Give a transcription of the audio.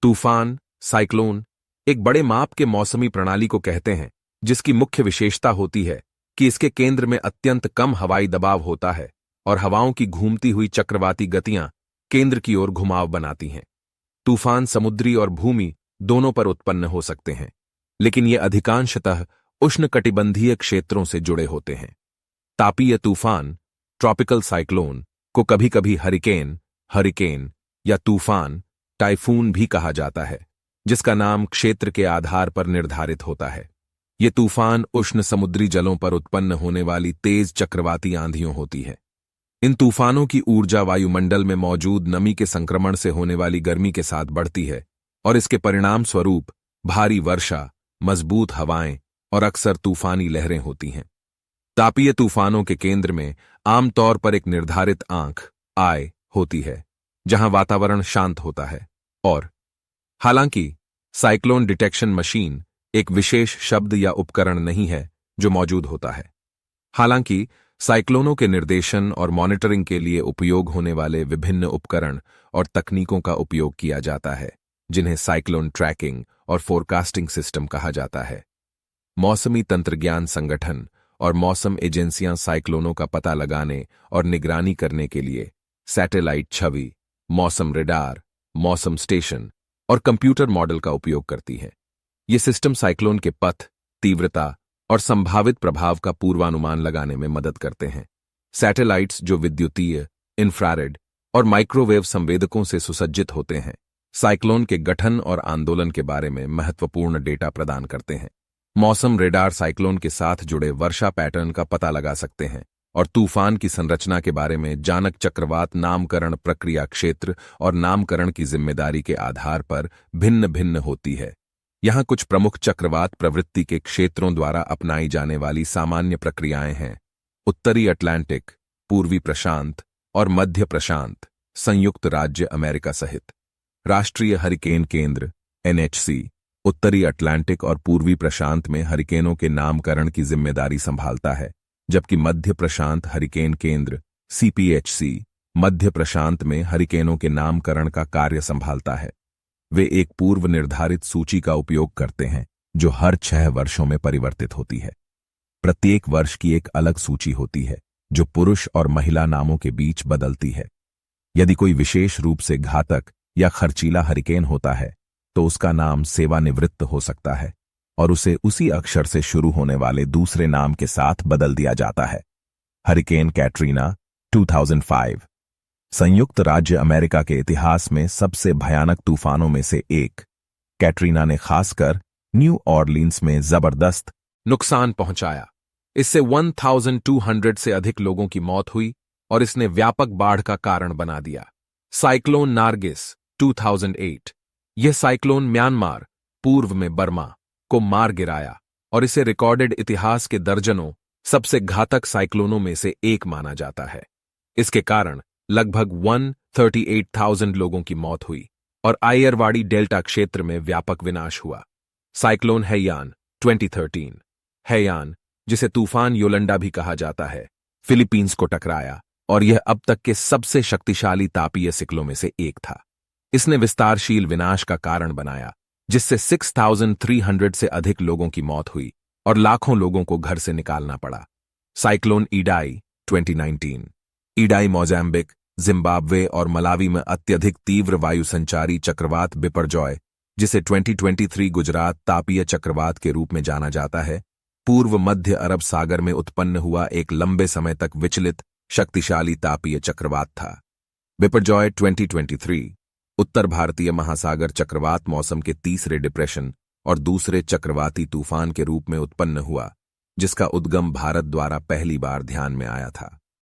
तूफान, साइक्लोन एक बड़े माप के मौसमी प्रणाली को कहते हैं जिसकी मुख्य विशेषता होती है कि इसके केंद्र में अत्यंत कम हवाई दबाव होता है और हवाओं की घूमती हुई चक्रवाती गतियां केंद्र की ओर घुमाव बनाती हैं। तूफान समुद्री और भूमि दोनों पर उत्पन्न हो सकते हैं, लेकिन ये अधिकांशतः उष्णकटिबंधीय क्षेत्रों से जुड़े होते हैं। तापीय तूफान, ट्रॉपिकल साइक्लोन को कभी-कभी हरिकेन या तूफान, टाइफून भी कहा जाता है, जिसका नाम क्षेत्र के आधार पर निर्धारित होता है। ये तूफान उष्ण समुद्री जलों पर उत्पन्न होने वाली तेज चक्रवाती आंधियों होती है। इन तूफानों की ऊर्जा वायुमंडल में मौजूद नमी के संक्रमण से होने वाली गर्मी के साथ बढ़ती है और इसके परिणाम स्वरूप भारी वर्षा, मजबूत हवाएं और अक्सर तूफानी लहरें होती हैं। तापीय तूफानों के केंद्र में आमतौर पर एक निर्धारित आंख आय होती है, जहां वातावरण शांत होता है और हालांकि साइक्लोन डिटेक्शन मशीन एक विशेष शब्द या उपकरण नहीं है जो मौजूद होता है। हालांकि साइक्लोनों के निर्देशन और मॉनिटरिंग के लिए उपयोग होने वाले विभिन्न उपकरण और तकनीकों का उपयोग किया जाता है, जिन्हें साइक्लोन ट्रैकिंग और फोरकास्टिंग सिस्टम कहा जाता है। मौसमी तंत्रज्ञान संगठन और मौसम एजेंसियां साइक्लोनों का पता लगाने और निगरानी करने के लिए सैटेलाइट छवि, मौसम रेडार, मौसम स्टेशन और कंप्यूटर मॉडल का उपयोग करती हैं। ये सिस्टम साइक्लोन के पथ, तीव्रता और संभावित प्रभाव का पूर्वानुमान लगाने में मदद करते हैं। सैटेलाइट्स, जो विद्युतीय, इंफ्रारेड और माइक्रोवेव संवेदकों से सुसज्जित होते हैं, साइक्लोन के गठन और आंदोलन के बारे में महत्वपूर्ण डेटा प्रदान करते हैं। मौसम रेडार साइक्लोन के साथ जुड़े वर्षा पैटर्न का पता लगा सकते हैं और तूफान की संरचना के बारे में जानक चक्रवात नामकरण प्रक्रिया क्षेत्र और नामकरण की जिम्मेदारी के आधार पर भिन्न भिन्न होती है। यहाँ कुछ प्रमुख चक्रवात प्रवृत्ति के क्षेत्रों द्वारा अपनाई जाने वाली सामान्य प्रक्रियाएं हैं। उत्तरी अटलांटिक, पूर्वी प्रशांत और मध्य प्रशांत, संयुक्त राज्य अमेरिका सहित। राष्ट्रीय हरिकेन केंद्र NHC उत्तरी अटलांटिक और पूर्वी प्रशांत में हरिकेनों के नामकरण की जिम्मेदारी संभालता है, जबकि मध्य प्रशांत हरिकेन केंद्र CPHC मध्य प्रशांत में हरिकेनों के नामकरण का कार्य संभालता है। वे एक पूर्व निर्धारित सूची का उपयोग करते हैं जो हर 6 वर्षों में परिवर्तित होती है। प्रत्येक वर्ष की एक अलग सूची होती है जो पुरुष और महिला नामों के बीच बदलती है। यदि कोई विशेष रूप से घातक या खर्चीला हरिकेन होता है तो उसका नाम सेवानिवृत्त हो सकता है और उसे उसी अक्षर से शुरू होने वाले दूसरे नाम के साथ बदल दिया जाता है। हरिकेन कैटरीना 2005 संयुक्त राज्य अमेरिका के इतिहास में सबसे भयानक तूफानों में से एक। कैटरीना ने खासकर न्यू ऑरलीन्स में जबरदस्त नुकसान पहुंचाया। इससे 1200 से अधिक लोगों की मौत हुई और इसने व्यापक बाढ़ का कारण बना दिया। साइक्लोन नार्गिस 2008 यह साइक्लोन म्यांमार, पूर्व में बर्मा, को मार गिराया और इसे रिकॉर्डेड इतिहास के दर्जनों सबसे घातक साइक्लोनों में से एक माना जाता है। इसके कारण लगभग 138,000 लोगों की मौत हुई और आयरवाड़ी डेल्टा क्षेत्र में व्यापक विनाश हुआ। साइक्लोन हैयान 2013 हैयान, जिसे तूफान योलंडा भी कहा जाता है, फिलीपींस को टकराया और यह अब तक के सबसे शक्तिशाली तापीय सिक्लों में से एक था। इसने विस्तारशील विनाश का कारण बनाया, जिससे 6,300 से अधिक लोगों की मौत हुई और लाखों लोगों को घर से निकालना पड़ा। साइक्लोन ईडाई 2019 ईडाई मोजाम्बिक, जिम्बाब्वे और मलावी में अत्यधिक तीव्र वायु संचारी चक्रवात बिपरजॉय, जिसे 2023 गुजरात तापीय चक्रवात के रूप में जाना जाता है, पूर्व मध्य अरब सागर में उत्पन्न हुआ एक लंबे समय तक विचलित शक्तिशाली तापीय चक्रवात था। बिपरजॉय 2023 उत्तर भारतीय महासागर चक्रवात मौसम के तीसरे डिप्रेशन और दूसरे चक्रवाती तूफान के रूप में उत्पन्न हुआ, जिसका उद्गम भारत द्वारा पहली बार ध्यान में आया था।